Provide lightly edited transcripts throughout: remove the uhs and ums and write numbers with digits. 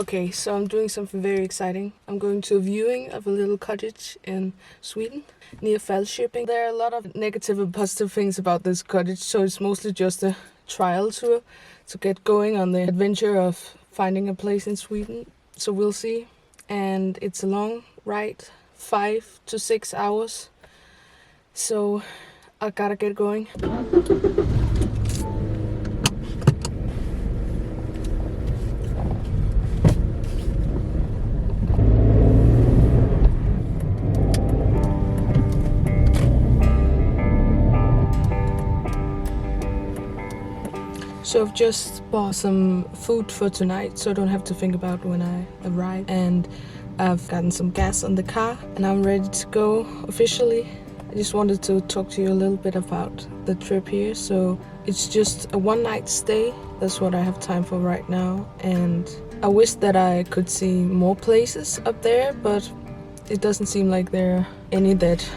Okay, so I'm doing something very exciting. I'm going to a viewing of a little cottage in Sweden, near Falköping. There are a lot of negative and positive things about this cottage, so it's mostly just a trial tour to get going on the adventure of finding a place in Sweden. So we'll see. And it's a long ride, 5 to 6 hours. So I gotta get going. So I've just bought some food for tonight, so I don't have to think about when I arrive. And I've gotten some gas on the car, and I'm ready to go officially. I just wanted to talk to you a little bit about the trip here. So it's just a one-night stay. That's what I have time for right now. And I wish that I could see more places up there, but it doesn't seem like there are any that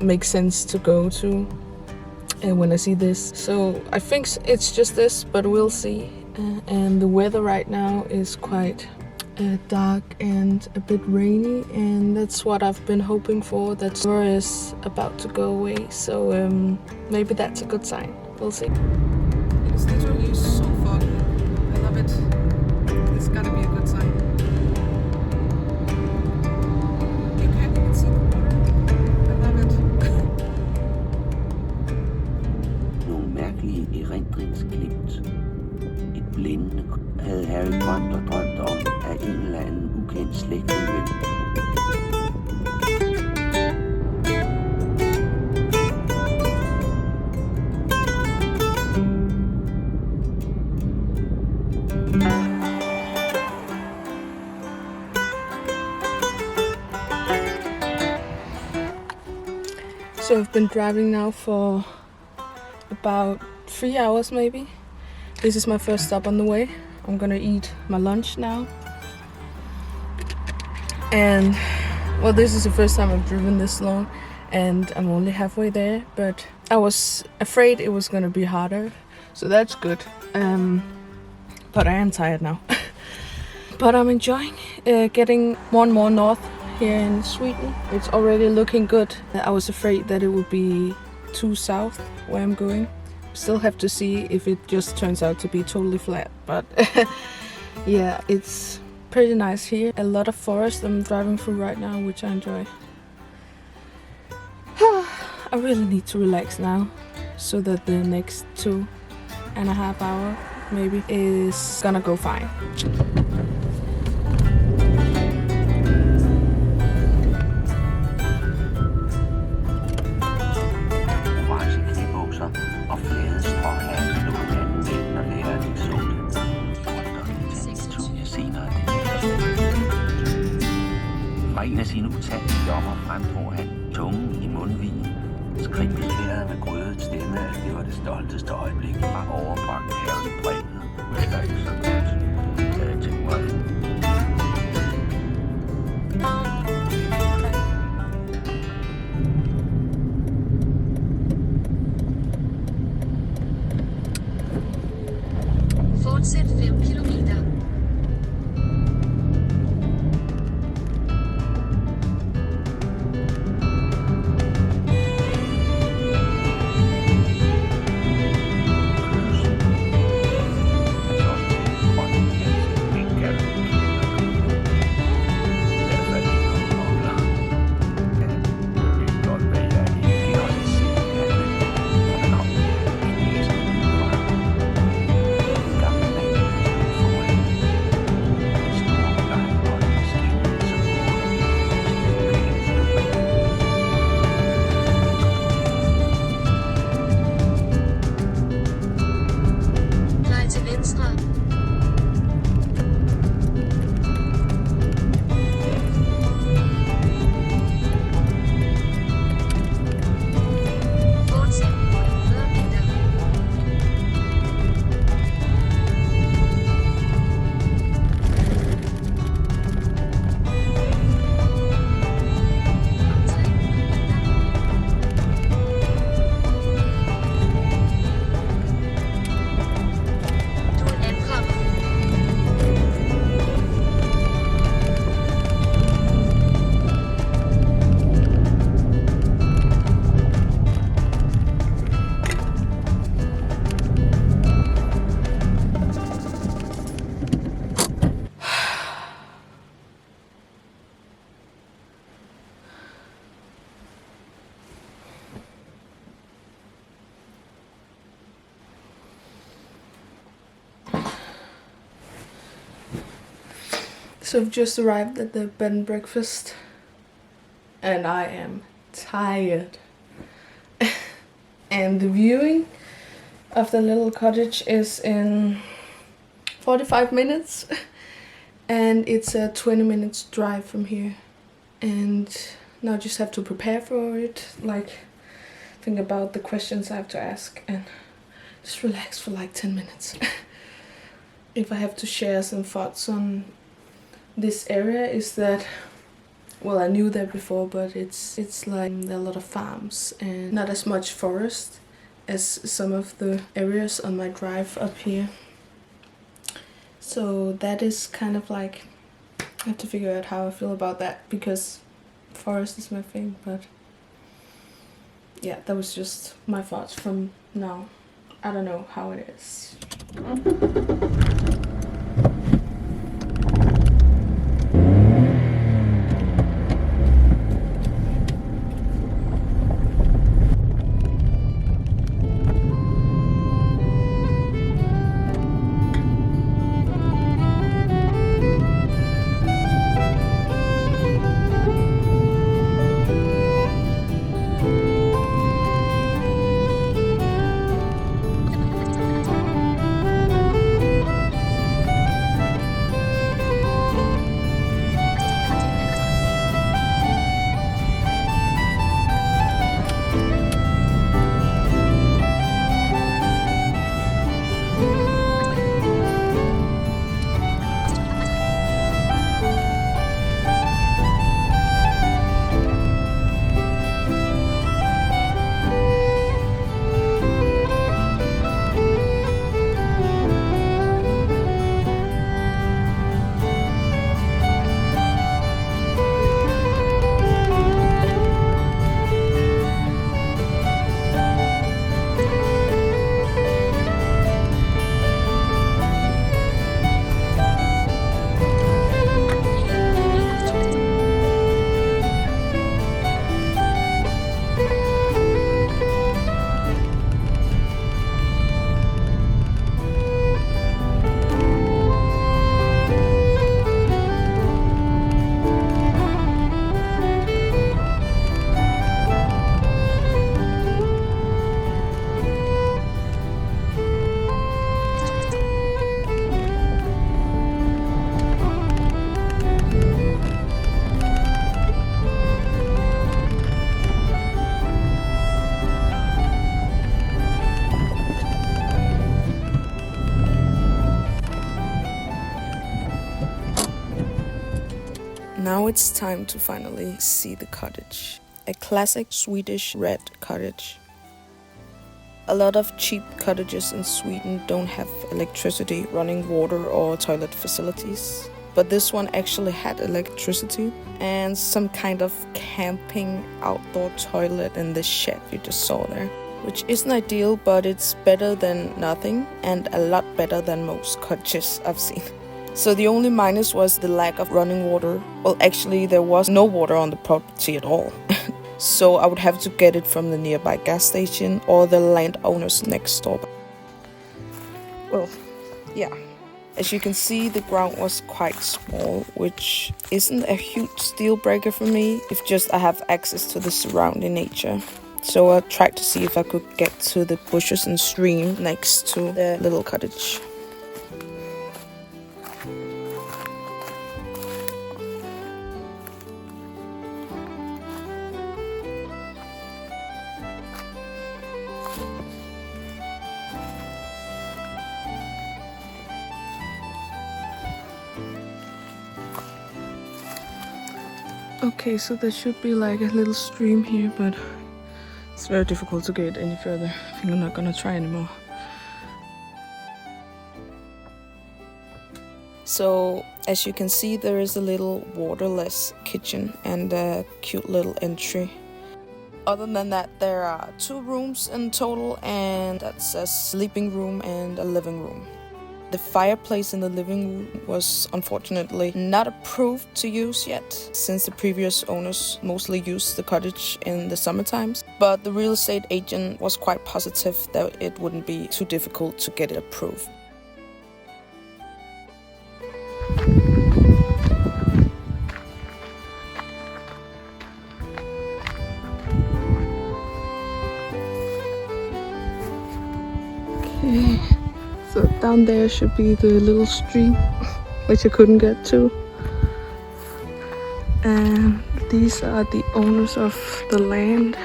make sense to go to. And when I see this, so I think it's just this, but we'll see. And the weather right now is quite dark and a bit rainy, and that's what I've been hoping for. That summer is about to go away, so maybe that's a good sign. We'll see. It's literally so foggy. I love it. It's gotta be a good sign. You can't even see the water. I love it. Nogle mærkelige erindringsglimt. Et blændende havde Harry drømt om af en eller anden ukendt slægtet ven. So I've been driving now for about 3 hours maybe. This is my first stop on the way. I'm gonna eat my lunch now. And well, this is the first time I've driven this long, and I'm only halfway there, but I was afraid it was gonna be harder, so that's good. But I am tired now. But I'm enjoying getting more and more north here in Sweden. It's already looking good. I was afraid that it would be too south where I'm going. Still have to see if it just turns out to be totally flat, but yeah, it's pretty nice here. A lot of forest I'm driving through right now, which I enjoy. I really need to relax now, so that the next 2.5 hours maybe is gonna go fine. Og flade stråhatte lå hinanden væk, når læreren ikke så det. Studie senere det fra en af sine utallige lommer fremdrog han tungen i mundvigen. Skrigte læreren med grødet stemme, at det var det stolteste øjeblik, han overbragte herren brevet. Det er ikke så godt, havde jeg tænkt mig. Fortsæt 5 kilometer. So I've just arrived at the bed and breakfast and I am tired. And the viewing of the little cottage is in 45 minutes and it's a 20 minutes drive from here. And now I just have to prepare for it, like think about the questions I have to ask and just relax for like 10 minutes. If I have to share some thoughts on this area is that, well, I knew that before, but it's like there are a lot of farms and not as much forest as some of the areas on my drive up here. So that is kind of like, I have to figure out how I feel about that because forest is my thing, but yeah, that was just my thoughts from now. I don't know how it is. Now it's time to finally see the cottage. A classic Swedish red cottage. A lot of cheap cottages in Sweden don't have electricity, running water or toilet facilities. But this one actually had electricity and some kind of camping outdoor toilet in the shed you just saw there. Which isn't ideal, but it's better than nothing and a lot better than most cottages I've seen. So the only minus was the lack of running water. Well, actually there was no water on the property at all. So I would have to get it from the nearby gas station or the landowners next door. Well, yeah. As you can see, the ground was quite small, which isn't a huge deal breaker for me, if just I have access to the surrounding nature. So I tried to see if I could get to the bushes and stream next to the little cottage. Okay, so there should be like a little stream here, but it's very difficult to get any further. I think I'm not gonna try anymore. So, as you can see, there is a little waterless kitchen and a cute little entry. Other than that, there are 2 rooms in total, and that's a sleeping room and a living room. The fireplace in the living room was unfortunately not approved to use yet, since the previous owners mostly used the cottage in the summer times. But the real estate agent was quite positive that it wouldn't be too difficult to get it approved. Okay, so down there should be the little stream, which I couldn't get to. And these are the owners of the land,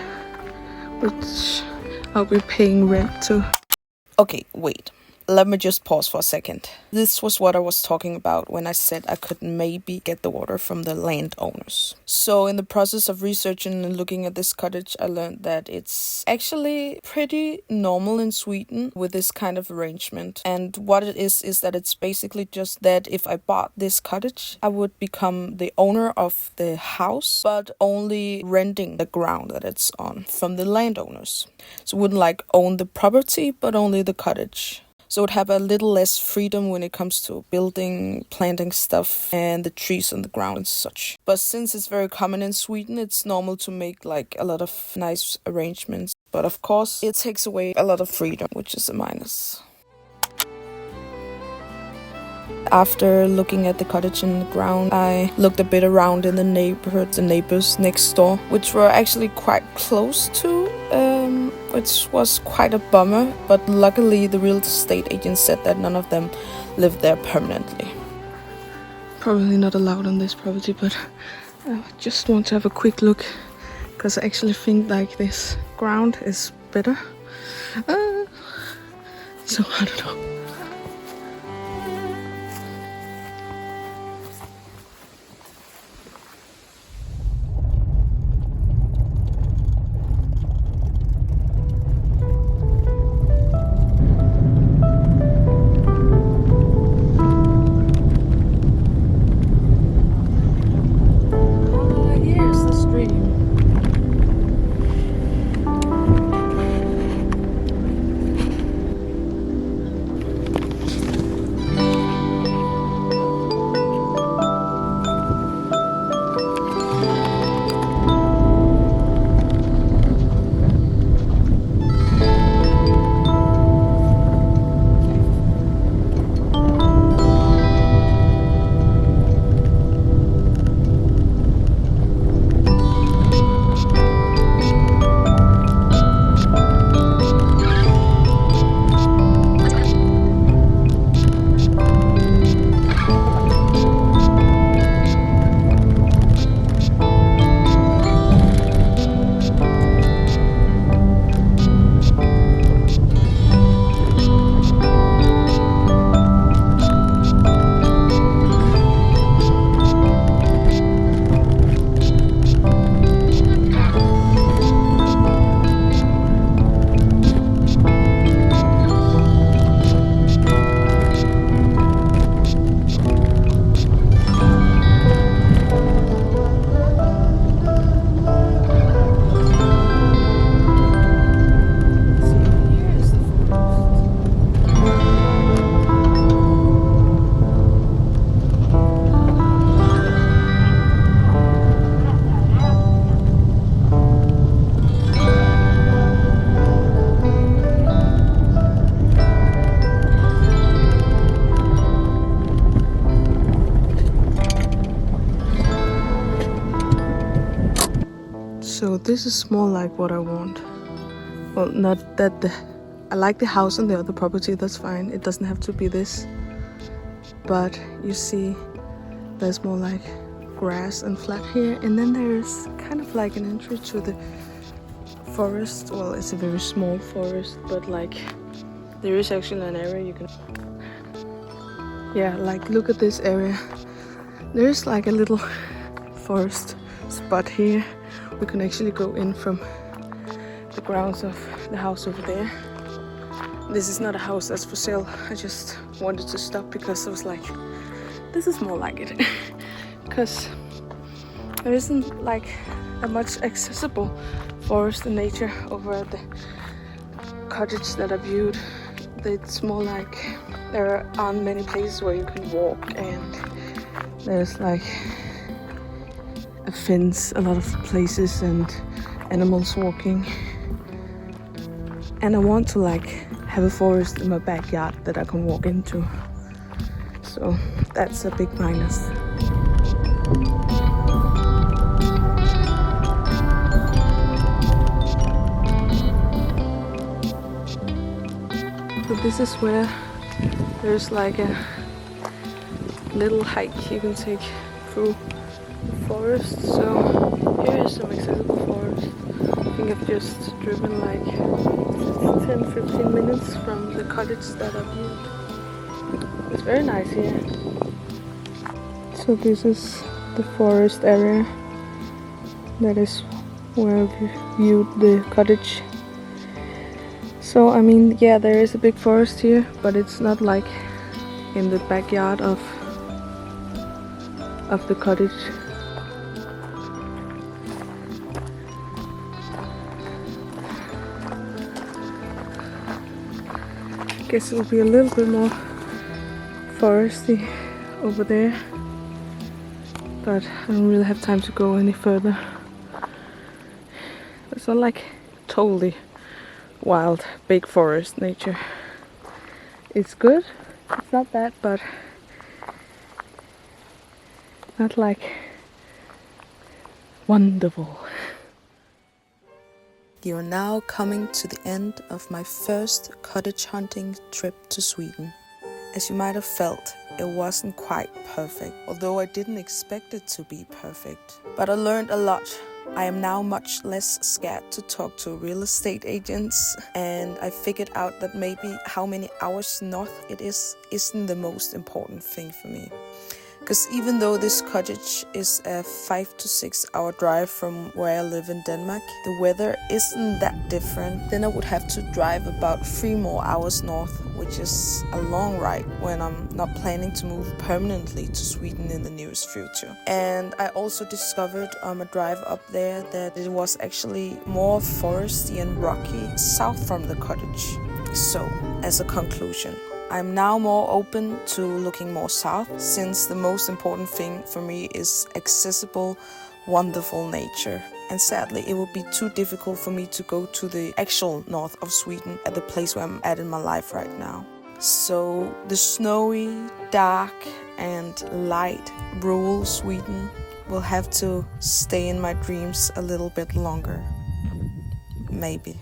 which I'll be paying rent to. Okay, wait. Let me just pause for a second. This was what I was talking about when I said I could maybe get the water from the landowners. So in the process of researching and looking at this cottage, I learned that it's actually pretty normal in Sweden with this kind of arrangement. And what it is that it's basically just that if I bought this cottage, I would become the owner of the house, but only renting the ground that it's on from the landowners. So I wouldn't like own the property, but only the cottage. So it would have a little less freedom when it comes to building, planting stuff, and the trees on the ground and such. But since it's very common in Sweden, it's normal to make like a lot of nice arrangements. But of course, it takes away a lot of freedom, which is a minus. After looking at the cottage in the ground, I looked a bit around in the neighborhood, the neighbors next door, which were actually quite close to, which was quite a bummer. But luckily, the real estate agent said that none of them lived there permanently. Probably not allowed on this property, but I just want to have a quick look, because I actually think like this ground is better. So I don't know. So this is more like what I want. Well, not that I like the house on the other property, that's fine. It doesn't have to be this. But you see, there's more like grass and flat here. And then there's kind of like an entry to the forest. Well, it's a very small forest, but like there is actually an area you can... Yeah, like look at this area. There's like a little forest spot here. We can actually go in from the grounds of the house over there. This is not a house that's for sale. I just wanted to stop because I was like, this is more like it. Because there isn't like a much accessible forest and nature over at the cottage that I viewed. It's more like there aren't many places where you can walk, and there's like a fence, a lot of places and animals walking. And I want to like have a forest in my backyard that I can walk into. So that's a big minus. So this is where there's like a little hike you can take through the forest. So here is some accessible forest. I think I've just driven like 10-15 minutes from the cottage that I've viewed. It's very nice here. So this is the forest area. That is where we viewed the cottage. So I mean, yeah, there is a big forest here, but it's not like in the backyard of the cottage. I guess it will be a little bit more foresty over there, but I don't really have time to go any further. It's not like totally wild, big forest nature. It's good, it's not bad, but not like wonderful. You are now coming to the end of my first cottage hunting trip to Sweden. As you might have felt, it wasn't quite perfect, although I didn't expect it to be perfect. But I learned a lot. I am now much less scared to talk to real estate agents, and I figured out that maybe how many hours north it is isn't the most important thing for me. Because even though this cottage is a 5 to 6 hour drive from where I live in Denmark, the weather isn't that different. Then I would have to drive about 3 more hours north, which is a long ride when I'm not planning to move permanently to Sweden in the nearest future. And I also discovered on my drive up there that it was actually more foresty and rocky south from the cottage. So, as a conclusion, I'm now more open to looking more south, since the most important thing for me is accessible, wonderful nature. And sadly, it would be too difficult for me to go to the actual north of Sweden at the place where I'm at in my life right now. So the snowy, dark and light rural Sweden will have to stay in my dreams a little bit longer. Maybe.